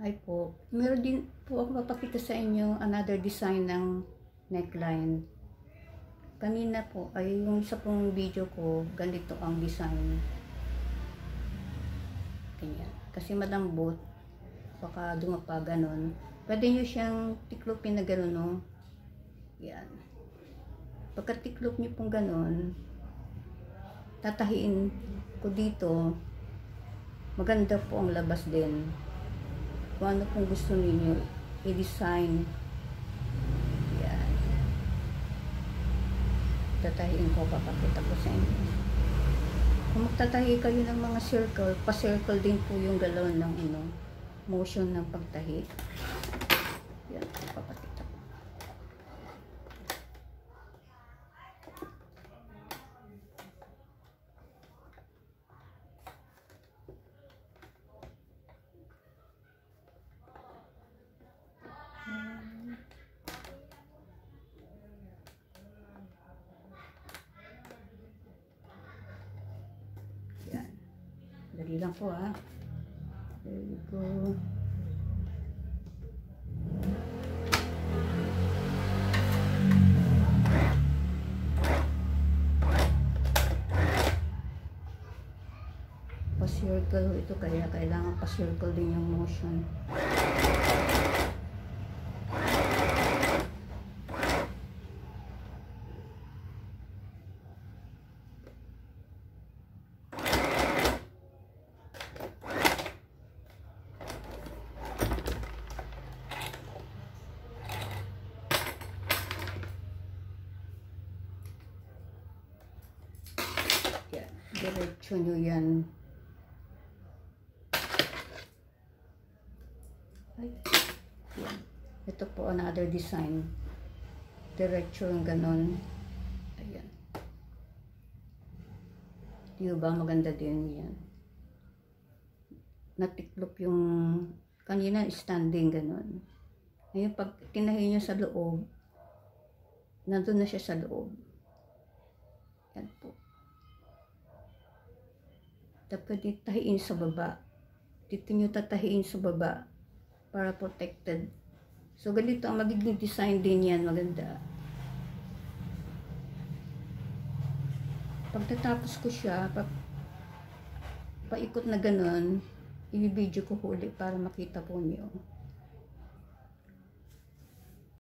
Hi po. Meron din po ako mapakita sa inyo another design ng neckline. Kanina po ay yung sa pong video ko, ganito ang design. Ganyan. Kasi malambot, baka dumapa ganon. Pwede nyo siyang tiklopin na ganon, no? Yan. Pagka tiklop nyo pong ganon, tatahiin ko dito. Maganda po ang labas din. Kung ano pong gusto niyo i-design. Yan. Tatahiin ko, papakita ko sa inyo. Kung magtatahi kayo ng mga circle, pa-circle din po yung galon ng motion ng pagtahi. Yan, papakita ko. Dali lang po ha. There we go. Pa-circle ito, kaya kailangan pa-circle din yung motion. Diretso nyo yan. Ay, yan. Ito po another design. Diretso yung ganon. Ayan. Di ba maganda din yan. Natiklop yung kanina standing ganon. Ngayon pag tinahi nyo sa loob, nandun na siya sa loob. Yan po. Dapat tahiin sa baba. Dito nyo tatahiin sa baba para protected. So, ganito ang magiging design din yan. Maganda. Pagtatapos ko siya, paikot na ganon, i-video ko huli para makita po nyo.